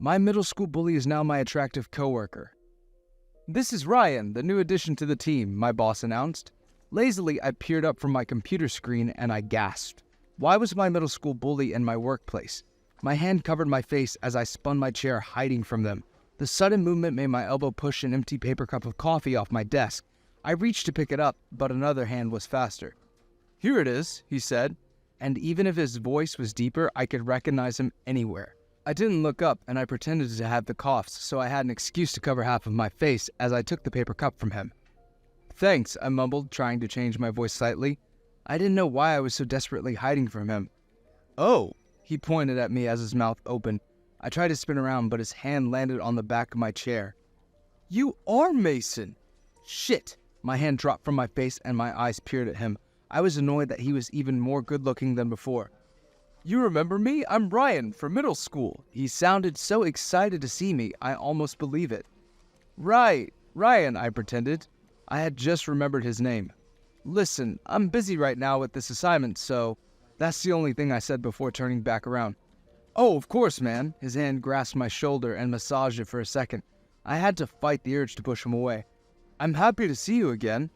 My middle school bully is now my attractive coworker. This is Ryan, the new addition to the team, my boss announced. Lazily, I peered up from my computer screen and I gasped. Why was my middle school bully in my workplace? My hand covered my face as I spun my chair, hiding from them. The sudden movement made my elbow push an empty paper cup of coffee off my desk. I reached to pick it up, but another hand was faster. "Here it is," he said, and even if his voice was deeper, I could recognize him anywhere. I didn't look up, and I pretended to have the coughs, so I had an excuse to cover half of my face as I took the paper cup from him. "Thanks," I mumbled, trying to change my voice slightly. I didn't know why I was so desperately hiding from him. "Oh," he pointed at me as his mouth opened. I tried to spin around, but his hand landed on the back of my chair. "You are Mason!" "Shit!" My hand dropped from my face and my eyes peered at him. I was annoyed that he was even more good-looking than before. "You remember me? I'm Ryan from middle school." He sounded so excited to see me, I almost believe it. "Right, Ryan," I pretended. I had just remembered his name. "Listen, I'm busy right now with this assignment, so..." That's the only thing I said before turning back around. "Oh, of course, man." His hand grasped my shoulder and massaged it for a second. I had to fight the urge to push him away. "I'm happy to see you again."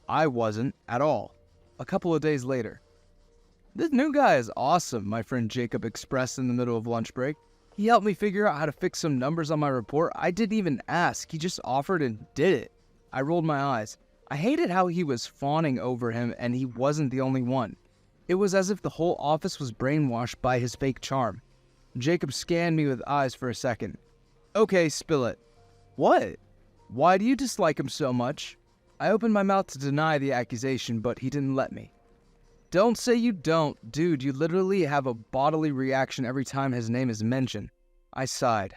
I wasn't at all. A couple of days later. "This new guy is awesome," my friend Jacob expressed in the middle of lunch break. "He helped me figure out how to fix some numbers on my report. I didn't even ask. He just offered and did it." I rolled my eyes. I hated how he was fawning over him and he wasn't the only one. It was as if the whole office was brainwashed by his fake charm. Jacob scanned me with eyes for a second. "Okay, spill it." "What?" "Why do you dislike him so much?" I opened my mouth to deny the accusation, but he didn't let me. "Don't say you don't. Dude, you literally have a bodily reaction every time his name is mentioned." I sighed.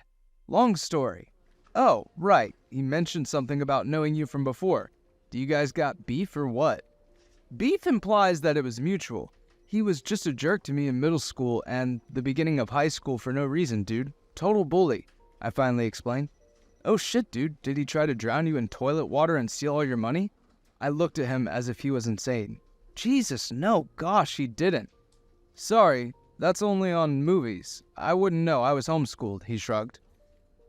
"Long story." "Oh, right. He mentioned something about knowing you from before. Do you guys got beef or what?" "Beef implies that it was mutual. He was just a jerk to me in middle school and the beginning of high school for no reason, dude. Total bully," I finally explained. "Oh shit, dude. Did he try to drown you in toilet water and steal all your money?" I looked at him as if he was insane. "Jesus, no. Gosh, he didn't." "Sorry, that's only on movies. I wouldn't know. I was homeschooled," he shrugged.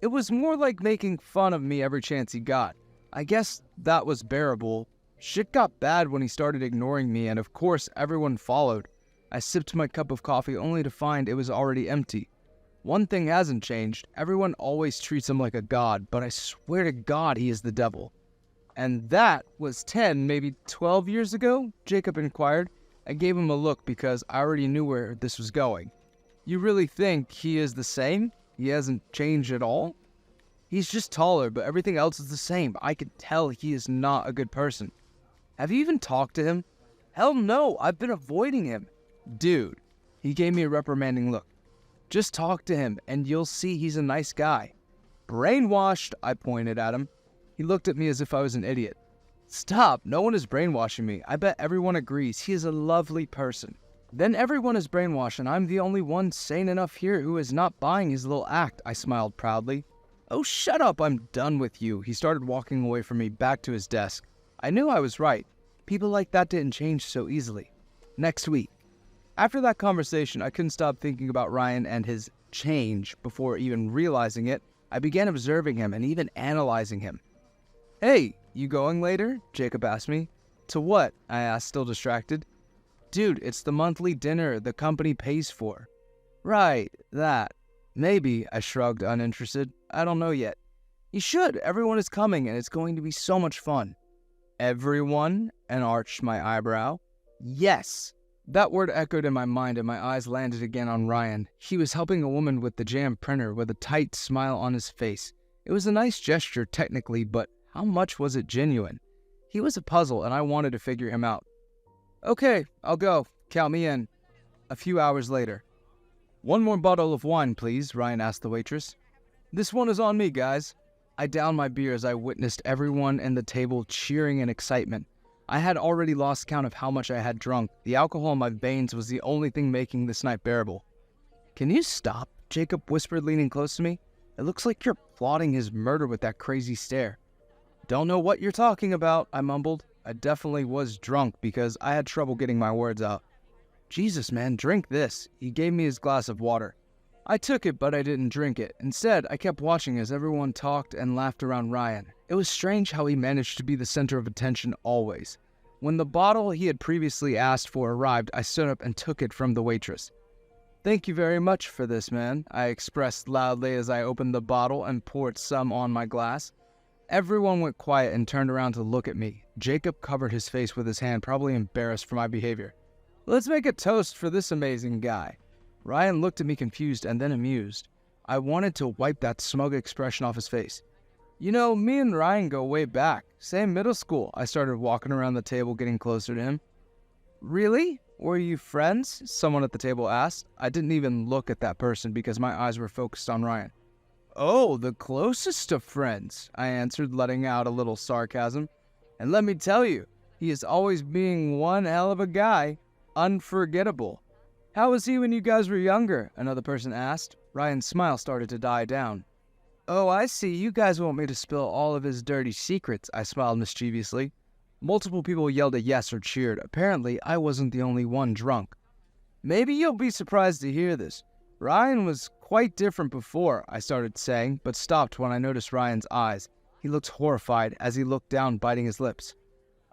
"It was more like making fun of me every chance he got. I guess that was bearable. Shit got bad when he started ignoring me, and of course everyone followed." I sipped my cup of coffee only to find it was already empty. One thing hasn't changed. Everyone always treats him like a god, but I swear to God he is the devil. "And that was 10, maybe 12 years ago?" Jacob inquired. I gave him a look because I already knew where this was going. "You really think he is the same? He hasn't changed at all?" "He's just taller, but everything else is the same. I can tell he is not a good person." "Have you even talked to him?" "Hell no, I've been avoiding him." "Dude," he gave me a reprimanding look. "Just talk to him, and you'll see he's a nice guy." "Brainwashed," I pointed at him. He looked at me as if I was an idiot. "Stop, no one is brainwashing me. I bet everyone agrees he is a lovely person." "Then everyone is brainwashed, and I'm the only one sane enough here who is not buying his little act," I smiled proudly. "Oh, shut up, I'm done with you." He started walking away from me back to his desk. I knew I was right. People like that didn't change so easily. Next week. After that conversation, I couldn't stop thinking about Ryan and his change. Before even realizing it, I began observing him and even analyzing him. "Hey, you going later?" Jacob asked me. "To what?" I asked, still distracted. "Dude, it's the monthly dinner the company pays for." "Right, that. Maybe," I shrugged, uninterested. "I don't know yet." "You should. Everyone is coming, and it's going to be so much fun." "Everyone?" and arched my eyebrow. "Yes." That word echoed in my mind, and my eyes landed again on Ryan. He was helping a woman with the jam printer with a tight smile on his face. It was a nice gesture, technically, but how much was it genuine? He was a puzzle, and I wanted to figure him out. "Okay, I'll go. Count me in." A few hours later. "One more bottle of wine, please," Ryan asked the waitress. "This one is on me, guys." I downed my beer as I witnessed everyone at the table cheering in excitement. I had already lost count of how much I had drunk. The alcohol in my veins was the only thing making this night bearable. "Can you stop?" Jacob whispered, leaning close to me. "It looks like you're plotting his murder with that crazy stare." "Don't know what you're talking about," I mumbled. I definitely was drunk because I had trouble getting my words out. "Jesus, man, drink this." He gave me his glass of water. I took it, but I didn't drink it. Instead, I kept watching as everyone talked and laughed around Ryan. It was strange how he managed to be the center of attention always. When the bottle he had previously asked for arrived, I stood up and took it from the waitress. "Thank you very much for this, man," I expressed loudly as I opened the bottle and poured some on my glass. Everyone went quiet and turned around to look at me. Jacob covered his face with his hand, probably embarrassed for my behavior. "Let's make a toast for this amazing guy." Ryan looked at me confused and then amused. I wanted to wipe that smug expression off his face. "You know, me and Ryan go way back. Same middle school." I started walking around the table, getting closer to him. "Really? Were you friends?" someone at the table asked. I didn't even look at that person because my eyes were focused on Ryan. "Oh, the closest of friends," I answered, letting out a little sarcasm. "And let me tell you, he is always being one hell of a guy. Unforgettable." "How was he when you guys were younger?" another person asked. Ryan's smile started to die down. "Oh, I see. You guys want me to spill all of his dirty secrets," I smiled mischievously. Multiple people yelled a yes or cheered. Apparently, I wasn't the only one drunk. "Maybe you'll be surprised to hear this. Ryan was quite different before," I started saying, but stopped when I noticed Ryan's eyes. He looked horrified as he looked down, biting his lips.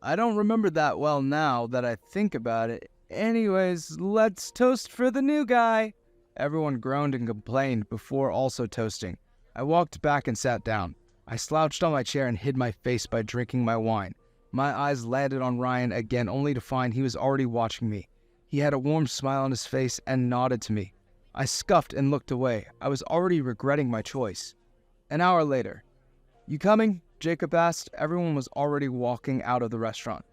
"I don't remember that well now that I think about it. Anyways, let's toast for the new guy." Everyone groaned and complained before also toasting. I walked back and sat down. I slouched on my chair and hid my face by drinking my wine. My eyes landed on Ryan again, only to find he was already watching me. He had a warm smile on his face and nodded to me. I scuffed and looked away. I was already regretting my choice. An hour later. "You coming?" Jacob asked. Everyone was already walking out of the restaurant.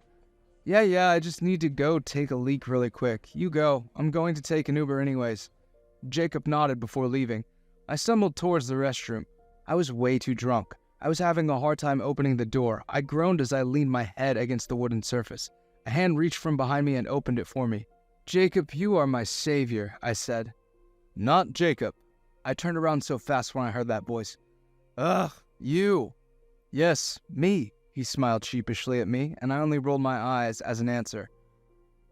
Yeah, I just need to go take a leak really quick. You go. I'm going to take an Uber anyways." Jacob nodded before leaving. I stumbled towards the restroom. I was way too drunk. I was having a hard time opening the door. I groaned as I leaned my head against the wooden surface. A hand reached from behind me and opened it for me. "Jacob, you are my savior," I said. "Not Jacob." I turned around so fast when I heard that voice. "Ugh, you." "Yes, me." He smiled sheepishly at me, and I only rolled my eyes as an answer.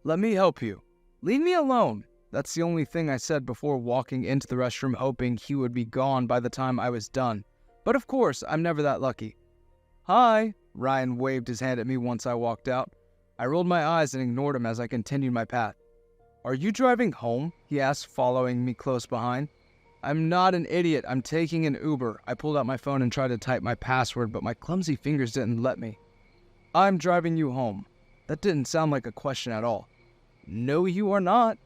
"Let me help you." "Leave me alone." That's the only thing I said before walking into the restroom, hoping he would be gone by the time I was done. But of course, I'm never that lucky. "Hi." Ryan waved his hand at me once I walked out. I rolled my eyes and ignored him as I continued my path. "Are you driving home?" he asked, following me close behind. "I'm not an idiot. I'm taking an Uber." I pulled out my phone and tried to type my password, but my clumsy fingers didn't let me. "I'm driving you home." That didn't sound like a question at all. "No, you are not."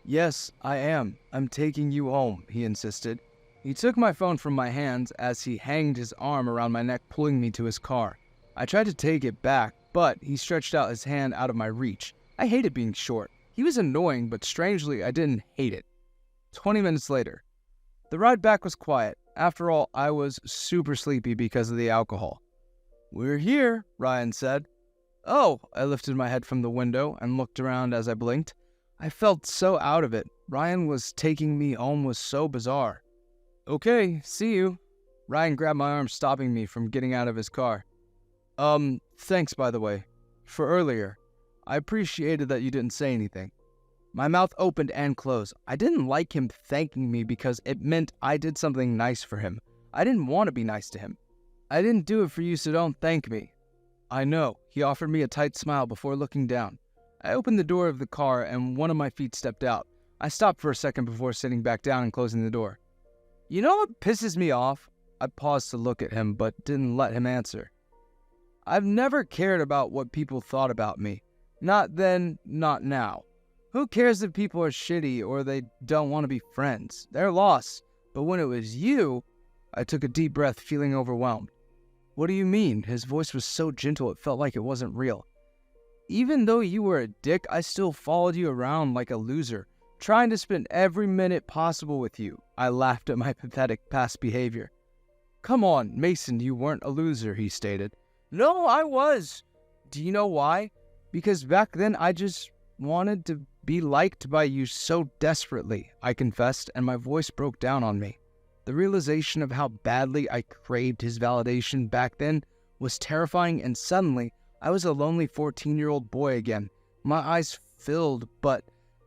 "Yes, I am. I'm taking you home," he insisted. He took my phone from my hands as he hanged his arm around my neck, pulling me to his car. I tried to take it back, but he stretched out his hand out of my reach. I hated being short. He was annoying, but strangely, I didn't hate it. 20 minutes later. The ride back was quiet. After all, I was super sleepy because of the alcohol. "We're here," Ryan said. "Oh," I lifted my head from the window and looked around as I blinked. I felt so out of it. Ryan was taking me home was so bizarre. "Okay, see you." Ryan grabbed my arm, stopping me from getting out of his car. Thanks by the way. For earlier. I appreciated that you didn't say anything." My mouth opened and closed. I didn't like him thanking me because it meant I did something nice for him. I didn't want to be nice to him. "I didn't do it for you, so don't thank me." "I know." He offered me a tight smile before looking down. I opened the door of the car and one of my feet stepped out. I stopped for a second before sitting back down and closing the door. "You know what pisses me off?" I paused to look at him but didn't let him answer. "I've never cared about what people thought about me. Not then, not now. Who cares if people are shitty or they don't want to be friends? They're lost. But when it was you..." I took a deep breath, feeling overwhelmed. "What do you mean?" His voice was so gentle it felt like it wasn't real. "Even though you were a dick, I still followed you around like a loser, trying to spend every minute possible with you." I laughed at my pathetic past behavior. "Come on, Mason, you weren't a loser," he stated. "No, I was. Do you know why? Because back then I just wanted to be liked by you so desperately," I confessed, and my voice broke down on me. The realization of how badly I craved his validation back then was terrifying, and suddenly I was a lonely 14-year-old boy again. My eyes filled, but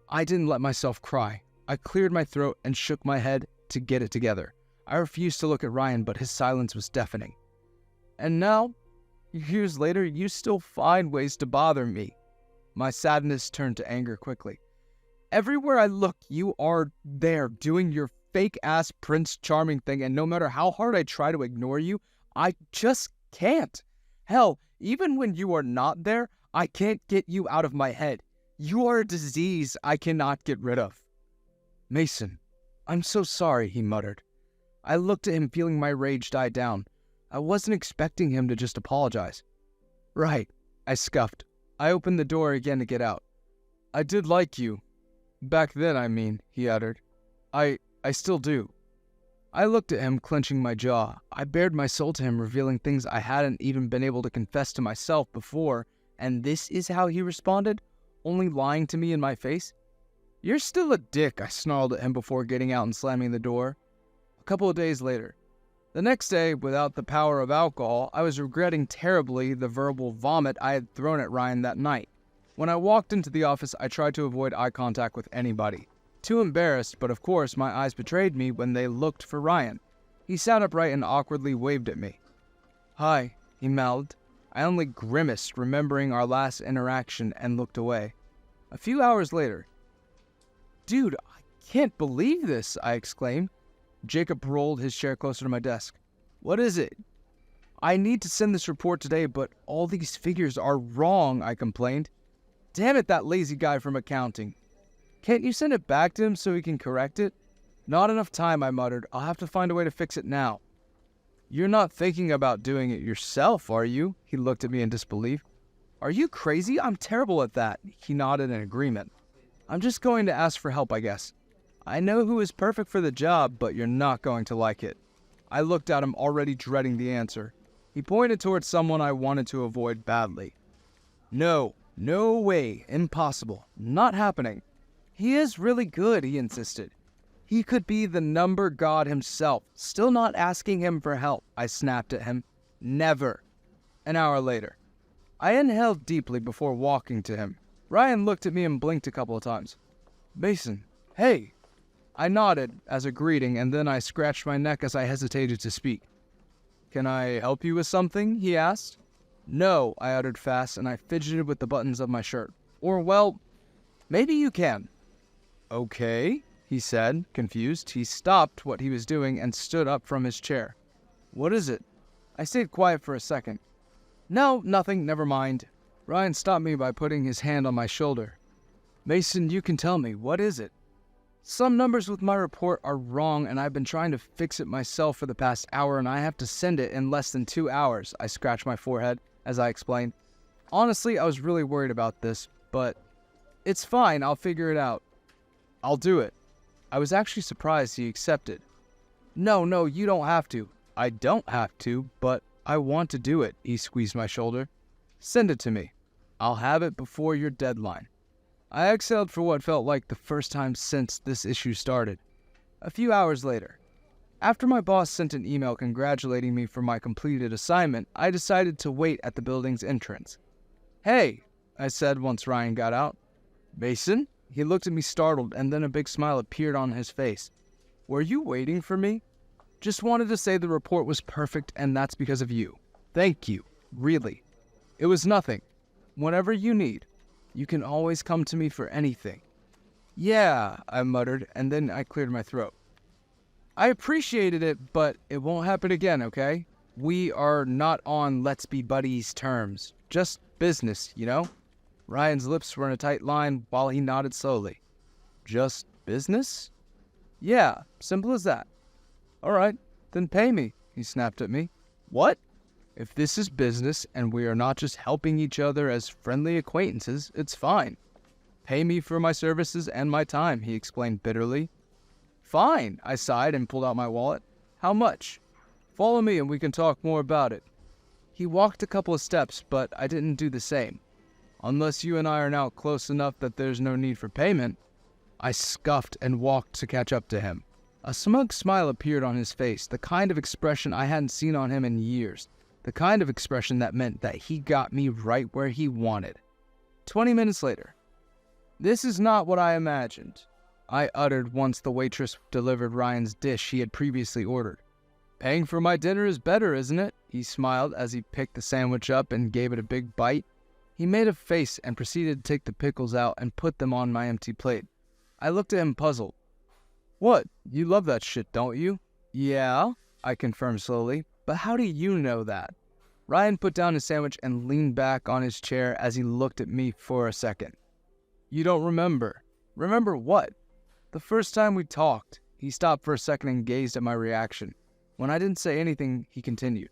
I didn't let myself cry. I cleared my throat and shook my head. to get it together. I refused to look at Ryan, but his silence was deafening. And now, years later, you still find ways to bother me. My sadness turned to anger quickly. Everywhere I look, you are there doing your fake-ass Prince Charming thing, and no matter how hard I try to ignore you, I just can't. Hell, even when you are not there, I can't get you out of my head. You are a disease I cannot get rid of. Mason, I'm so sorry, he muttered. I looked at him, feeling my rage die down. I wasn't expecting him to just apologize. Right, I scuffed. I opened the door again to get out. I did like you. Back then, I mean, he uttered. I still do. I looked at him, clenching my jaw. I bared my soul to him, revealing things I hadn't even been able to confess to myself before, and this is how he responded? Only lying to me in my face? You're still a dick, I snarled at him before getting out and slamming the door. A couple of days later. The next day, without the power of alcohol, I was regretting terribly the verbal vomit I had thrown at Ryan that night. When I walked into the office, I tried to avoid eye contact with anybody. Too embarrassed, but of course my eyes betrayed me when they looked for Ryan. He sat upright and awkwardly waved at me. Hi, he mouthed. I only grimaced, remembering our last interaction, and looked away. A few hours later. Dude, I can't believe this, I exclaimed. Jacob rolled his chair closer to my desk. What is it? I need to send this report today, but all these figures are wrong, I complained. Damn it, that lazy guy from accounting. Can't you send it back to him so he can correct it? Not enough time, I muttered. I'll have to find a way to fix it now. You're not thinking about doing it yourself, are you? He looked at me in disbelief. Are you crazy? I'm terrible at that. He nodded in agreement. I'm just going to ask for help, I guess. I know who is perfect for the job, but you're not going to like it. I looked at him, already dreading the answer. He pointed towards someone I wanted to avoid badly. No way, impossible, not happening. He is really good, he insisted. He could be the number god himself, still not asking him for help, I snapped at him. Never. An hour later. I inhaled deeply before walking to him. Ryan looked at me and blinked a couple of times. Mason, hey. I nodded as a greeting, and then I scratched my neck as I hesitated to speak. Can I help you with something? He asked. No, I uttered fast, and I fidgeted with the buttons of my shirt. Or, well, maybe you can. Okay, he said, confused. He stopped what he was doing and stood up from his chair. What is it? I stayed quiet for a second. No, nothing, never mind. Ryan stopped me by putting his hand on my shoulder. Mason, you can tell me, what is it? Some numbers with my report are wrong, and I've been trying to fix it myself for the past hour, and I have to send it in less than 2 hours. I scratched my forehead as I explained. Honestly, I was really worried about this, but it's fine, I'll figure it out. I'll do it. I was actually surprised he accepted. No, you don't have to. I don't have to, but I want to do it, he squeezed my shoulder. Send it to me. I'll have it before your deadline. I exhaled for what felt like the first time since this issue started. A few hours later, after my boss sent an email congratulating me for my completed assignment, I decided to wait at the building's entrance. Hey, I said once Ryan got out. Mason? He looked at me startled, and then a big smile appeared on his face. Were you waiting for me? Just wanted to say the report was perfect, and that's because of you. Thank you, really. It was nothing. Whatever you need. You can always come to me for anything. Yeah, I muttered, and then I cleared my throat. I appreciated it, but it won't happen again, okay? We are not on let's be buddies terms. Just business, you know? Ryan's lips were in a tight line while he nodded slowly. Just business? Yeah, simple as that. All right, then pay me, he snapped at me. What? If this is business and we are not just helping each other as friendly acquaintances, it's fine. Pay me for my services and my time, he explained bitterly. Fine, I sighed and pulled out my wallet. How much? Follow me and we can talk more about it. He walked a couple of steps, but I didn't do the same. Unless you and I are now close enough that there's no need for payment. I scuffed and walked to catch up to him. A smug smile appeared on his face, the kind of expression I hadn't seen on him in years. The kind of expression that meant that he got me right where he wanted. 20 minutes later. This is not what I imagined. I uttered once the waitress delivered Ryan's dish he had previously ordered. "Paying for my dinner is better, isn't it?" He smiled as he picked the sandwich up and gave it a big bite. He made a face and proceeded to take the pickles out and put them on my empty plate. I looked at him puzzled. "What? You love that shit, don't you?" "Yeah," I confirmed slowly. "But how do you know that?" Ryan put down his sandwich and leaned back on his chair as he looked at me for a second. "You don't remember." "Remember what?" "The first time we talked." He stopped for a second and gazed at my reaction. When I didn't say anything, he continued.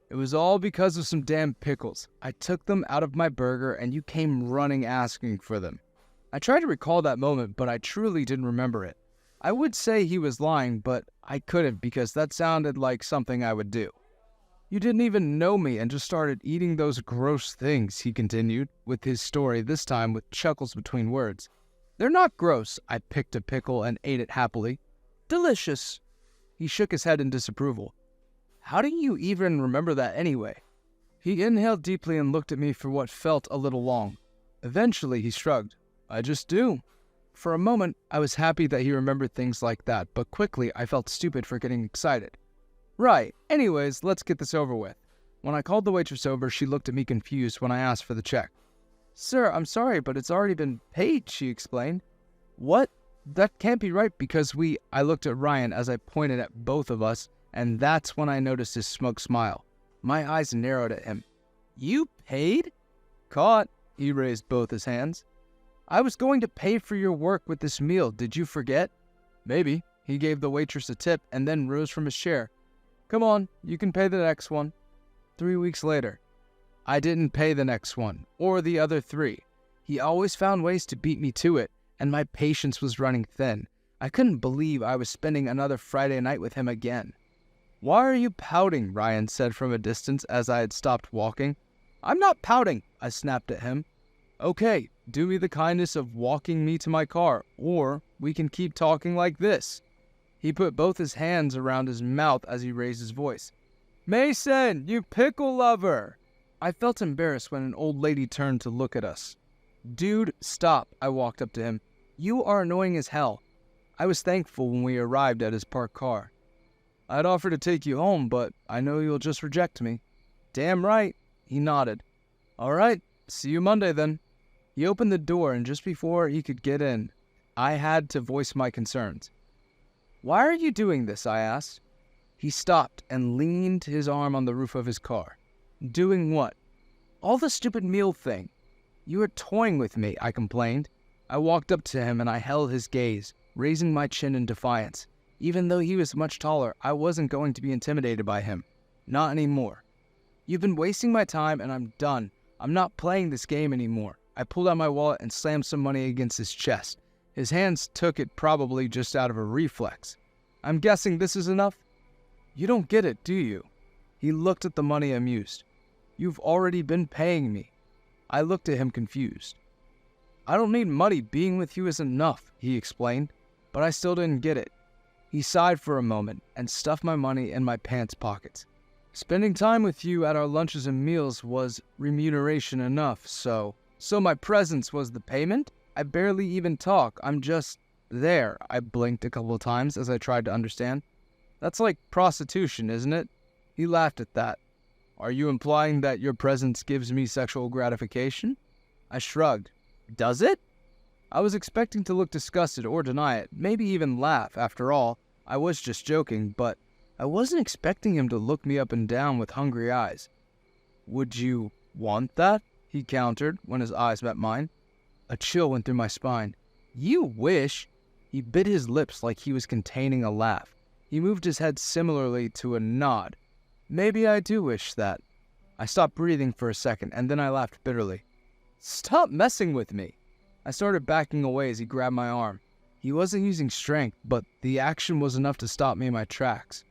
"It was all because of some damn pickles. I took them out of my burger and you came running asking for them." I tried to recall that moment, but I truly didn't remember it. I would say he was lying, but I couldn't because that sounded like something I would do. "You didn't even know me and just started eating those gross things," he continued, with his story this time with chuckles between words. "They're not gross." I picked a pickle and ate it happily. "Delicious." He shook his head in disapproval. "How do you even remember that anyway?" He inhaled deeply and looked at me for what felt a little long. Eventually, he shrugged. "I just do." For a moment, I was happy that he remembered things like that, but quickly I felt stupid for getting excited. "Right. Anyways, let's get this over with." When I called the waitress over, she looked at me confused when I asked for the check. "Sir, I'm sorry, but it's already been paid," she explained. "What? That can't be right because I looked at Ryan as I pointed at both of us, and that's when I noticed his smug smile. My eyes narrowed at him. "You paid?" "Caught." He raised both his hands. "I was going to pay for your work with this meal. Did you forget?" "Maybe." He gave the waitress a tip and then rose from his chair. "Come on, you can pay the next one." 3 weeks later. I didn't pay the next one, or the other 3. He always found ways to beat me to it, and my patience was running thin. I couldn't believe I was spending another Friday night with him again. "Why are you pouting?" Ryan said from a distance as I had stopped walking. "I'm not pouting," I snapped at him. "Okay, do me the kindness of walking me to my car, or we can keep talking like this." He put both his hands around his mouth as he raised his voice. "Mason, you pickle lover!" I felt embarrassed when an old lady turned to look at us. "Dude, stop," I walked up to him. "You are annoying as hell." I was thankful when we arrived at his parked car. "I'd offer to take you home, but I know you'll just reject me." "Damn right," he nodded. "All right, see you Monday then." He opened the door, and just before he could get in, I had to voice my concerns. "Why are you doing this?" I asked. He stopped and leaned his arm on the roof of his car. "Doing what?" "All the stupid meal thing." "You are toying with me," I complained. I walked up to him and I held his gaze, raising my chin in defiance. Even though he was much taller, I wasn't going to be intimidated by him. Not anymore. "You've been wasting my time and I'm done. I'm not playing this game anymore." I pulled out my wallet and slammed some money against his chest. His hands took it probably just out of a reflex. "I'm guessing this is enough?" "You don't get it, do you?" He looked at the money amused. "You've already been paying me." I looked at him confused. "I don't need money. Being with you is enough," he explained, but I still didn't get it. He sighed for a moment and stuffed my money in my pants pockets. "Spending time with you at our lunches and meals was remuneration enough, so my presence was the payment? I barely even talk. I'm just there." I blinked a couple of times as I tried to understand. "That's like prostitution, isn't it?" He laughed at that. "Are you implying that your presence gives me sexual gratification?" I shrugged. "Does it?" I was expecting to look disgusted or deny it, maybe even laugh. After all, I was just joking, but I wasn't expecting him to look me up and down with hungry eyes. "Would you want that?" he countered when his eyes met mine. A chill went through my spine. "You wish." He bit his lips like he was containing a laugh. He moved his head similarly to a nod. "Maybe I do wish that." I stopped breathing for a second, and then I laughed bitterly. "Stop messing with me." I started backing away as he grabbed my arm. He wasn't using strength, but the action was enough to stop me in my tracks.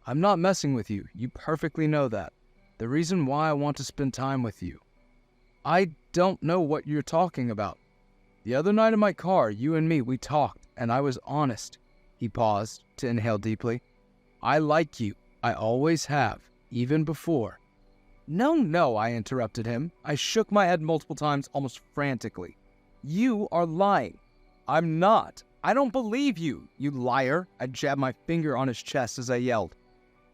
"I'm not messing with you. You perfectly know that. The reason why I want to spend time with you." "I don't know what you're talking about." "The other night in my car, you and me, we talked, and I was honest." He paused to inhale deeply. "I like you. I always have, even before." No, I interrupted him. I shook my head multiple times, almost frantically. "You are lying." "I'm not." I don't believe you, you liar. I jabbed my finger on his chest as I yelled.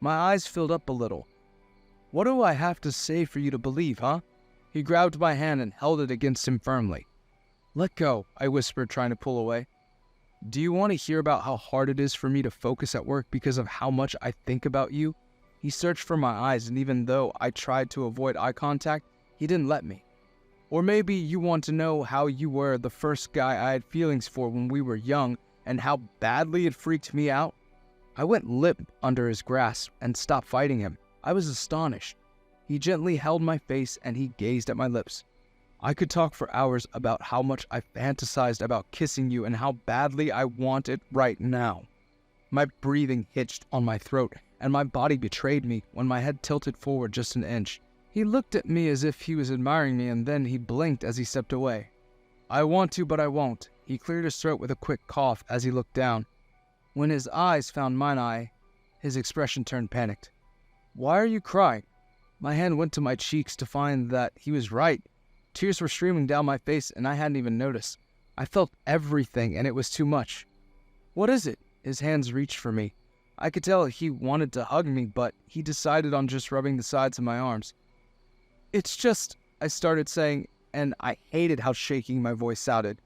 My eyes filled up a little. What do I have to say for you to believe, huh? He grabbed my hand and held it against him firmly. Let go, I whispered, trying to pull away. Do you want to hear about how hard it is for me to focus at work because of how much I think about you? He searched for my eyes, and even though I tried to avoid eye contact, he didn't let me. Or maybe you want to know how you were the first guy I had feelings for when we were young and how badly it freaked me out? I went limp under his grasp and stopped fighting him. I was astonished. He gently held my face and he gazed at my lips. I could talk for hours about how much I fantasized about kissing you and how badly I want it right now. My breathing hitched on my throat and my body betrayed me when my head tilted forward just an inch. He looked at me as if he was admiring me, and then he blinked as he stepped away. I want to, but I won't. He cleared his throat with a quick cough as he looked down. When his eyes found mine, his expression turned panicked. Why are you crying? My hand went to my cheeks to find that he was right. Tears were streaming down my face, and I hadn't even noticed. I felt everything, and it was too much. What is it? His hands reached for me. I could tell he wanted to hug me, but he decided on just rubbing the sides of my arms. It's just, I started saying, and I hated how shaky my voice sounded.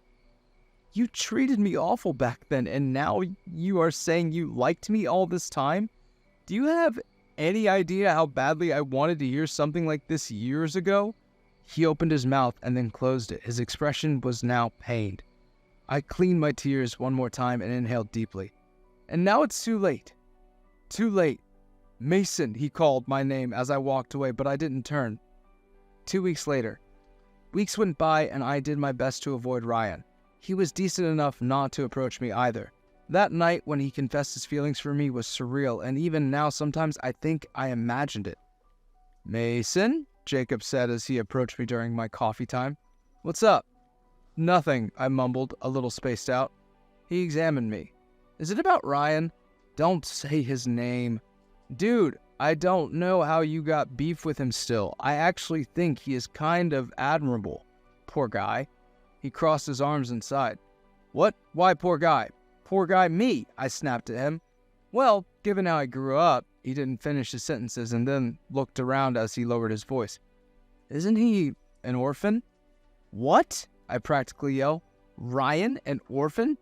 You treated me awful back then, and now you are saying you liked me all this time? Do you have any idea how badly I wanted to hear something like this years ago? He opened his mouth and then closed it. His expression was now pained. I cleaned my tears one more time and inhaled deeply. And now it's too late. Too late. Mason, he called my name as I walked away, but I didn't turn. 2 weeks later. Weeks went by and I did my best to avoid Ryan. He was decent enough not to approach me either. That night when he confessed his feelings for me was surreal, and even now sometimes I think I imagined it. Mason, Jacob said as he approached me during my coffee time. What's up? Nothing, I mumbled, a little spaced out. He examined me. Is it about Ryan? Don't say his name. Dude, I don't know how you got beef with him still. I actually think he is kind of admirable. Poor guy. He crossed his arms and sighed. What? Why poor guy? Poor guy me, I snapped at him. Well, given how I grew up, he didn't finish his sentences and then looked around as he lowered his voice. Isn't he an orphan? What? I practically yelled. Ryan, an orphan?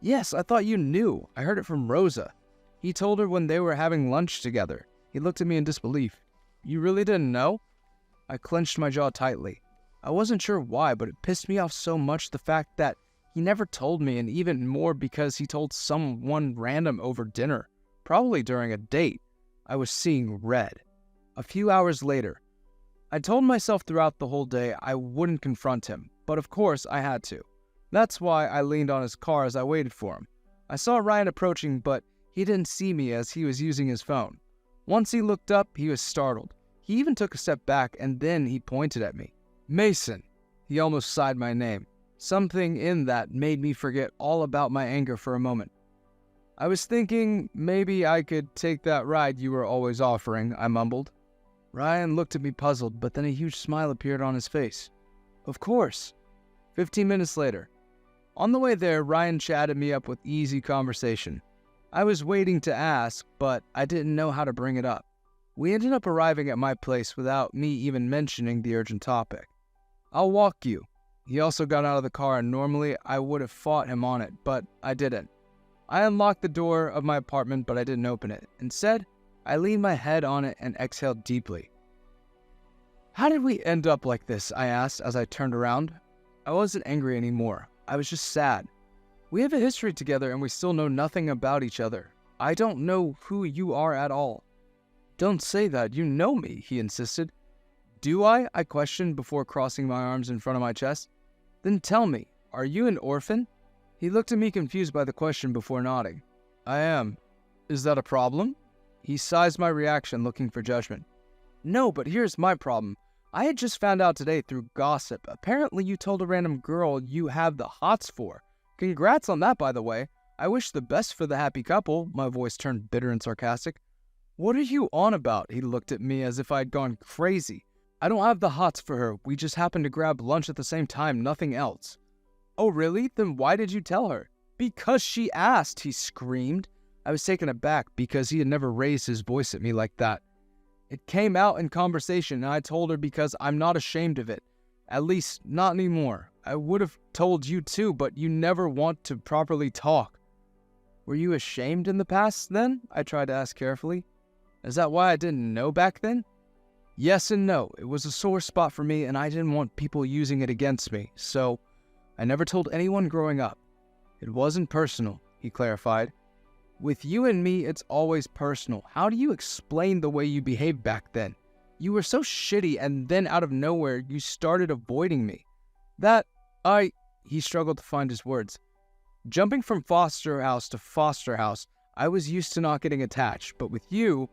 Yes, I thought you knew. I heard it from Rosa. He told her when they were having lunch together. He looked at me in disbelief. You really didn't know? I clenched my jaw tightly. I wasn't sure why, but it pissed me off so much the fact that he never told me, and even more because he told someone random over dinner, probably during a date. I was seeing red. A few hours later, I told myself throughout the whole day I wouldn't confront him, but of course I had to. That's why I leaned on his car as I waited for him. I saw Ryan approaching, but he didn't see me as he was using his phone. Once he looked up, he was startled. He even took a step back, and then he pointed at me. Mason. He almost sighed my name. Something in that made me forget all about my anger for a moment. I was thinking maybe I could take that ride you were always offering, I mumbled. Ryan looked at me puzzled, but then a huge smile appeared on his face. Of course. 15 minutes later. On the way there, Ryan chatted me up with easy conversation. I was waiting to ask, but I didn't know how to bring it up. We ended up arriving at my place without me even mentioning the urgent topic. I'll walk you. He also got out of the car, and normally I would have fought him on it, but I didn't. I unlocked the door of my apartment, but I didn't open it. Instead, I leaned my head on it and exhaled deeply. How did we end up like this? I asked as I turned around. I wasn't angry anymore. I was just sad. We have a history together and we still know nothing about each other. I don't know who you are at all. Don't say that. You know me, he insisted. Do I? I questioned before crossing my arms in front of my chest. Then tell me, are you an orphan? He looked at me confused by the question before nodding. I am. Is that a problem? He sized my reaction, looking for judgment. No, but here's my problem. I had just found out today through gossip. Apparently you told a random girl you have the hots for. Congrats on that, by the way. I wish the best for the happy couple. My voice turned bitter and sarcastic. What are you on about? He looked at me as if I'd gone crazy. I don't have the hots for her. We just happened to grab lunch at the same time, nothing else. Oh, really? Then why did you tell her? Because she asked, he screamed. I was taken aback because he had never raised his voice at me like that. It came out in conversation, and I told her because I'm not ashamed of it. At least, not anymore. I would have told you too, but you never want to properly talk. Were you ashamed in the past then? I tried to ask carefully. Is that why I didn't know back then? Yes and no. It was a sore spot for me, and I didn't want people using it against me, so I never told anyone growing up. It wasn't personal, he clarified. With you and me, it's always personal. How do you explain the way you behaved back then? You were so shitty, and then out of nowhere, you started avoiding me. He struggled to find his words. Jumping from foster house to foster house, I was used to not getting attached, but with you,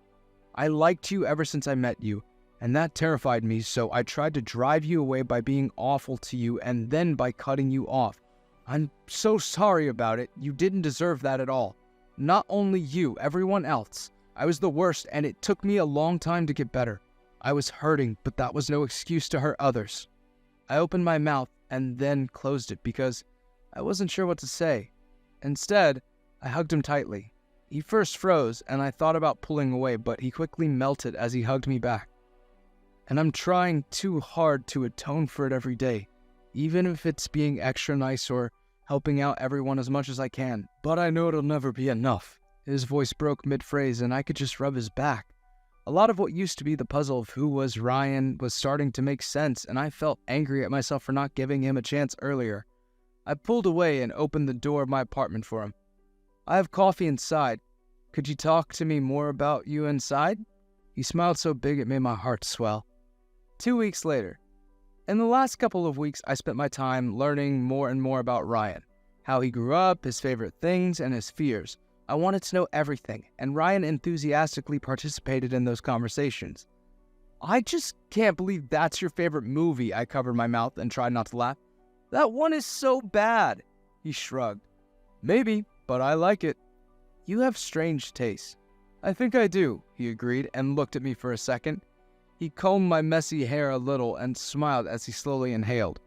I liked you ever since I met you, and that terrified me, so I tried to drive you away by being awful to you and then by cutting you off. I'm so sorry about it. You didn't deserve that at all. Not only you, everyone else. I was the worst, and it took me a long time to get better. I was hurting, but that was no excuse to hurt others. I opened my mouth and then closed it because I wasn't sure what to say. Instead, I hugged him tightly. He first froze, and I thought about pulling away, but he quickly melted as he hugged me back. And I'm trying too hard to atone for it every day, even if it's being extra nice or helping out everyone as much as I can. But I know it'll never be enough. His voice broke mid-phrase, and I could just rub his back. A lot of what used to be the puzzle of who was Ryan was starting to make sense, and I felt angry at myself for not giving him a chance earlier. I pulled away and opened the door of my apartment for him. I have coffee inside. Could you talk to me more about you inside? He smiled so big it made my heart swell. 2 weeks later. In the last couple of weeks, I spent my time learning more and more about Ryan, how he grew up, his favorite things, and his fears. I wanted to know everything, and Ryan enthusiastically participated in those conversations. I just can't believe that's your favorite movie, I covered my mouth and tried not to laugh. That one is so bad, he shrugged. Maybe, but I like it. You have strange taste. I think I do, he agreed and looked at me for a second. He combed my messy hair a little and smiled as he slowly inhaled.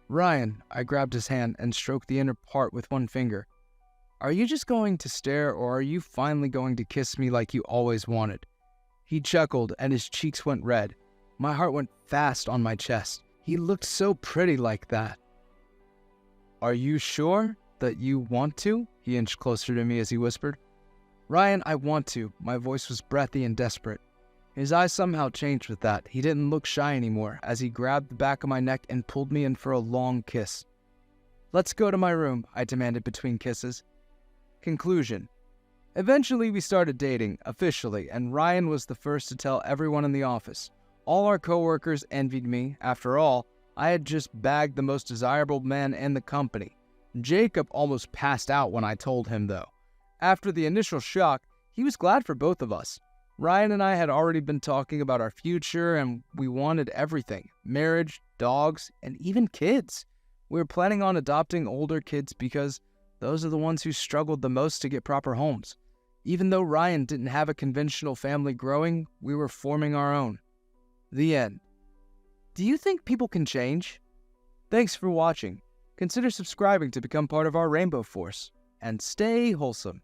Ryan, I grabbed his hand and stroked the inner part with one finger. Are you just going to stare, or are you finally going to kiss me like you always wanted? He chuckled and his cheeks went red. My heart went fast on my chest. He looked so pretty like that. Are you sure that you want to? He inched closer to me as he whispered. Ryan, I want to. My voice was breathy and desperate. His eyes somehow changed with that. He didn't look shy anymore as he grabbed the back of my neck and pulled me in for a long kiss. Let's go to my room, I demanded between kisses. Conclusion. Eventually we started dating, officially, and Ryan was the first to tell everyone in the office. All our coworkers envied me. After all, I had just bagged the most desirable man in the company. Jacob almost passed out when I told him, though. After the initial shock, he was glad for both of us. Ryan and I had already been talking about our future, and we wanted everything. Marriage, dogs, and even kids. We were planning on adopting older kids because those are the ones who struggled the most to get proper homes. Even though Ryan didn't have a conventional family growing, we were forming our own. The end. Do you think people can change? Thanks for watching. Consider subscribing to become part of our Rainbow Force. And stay wholesome.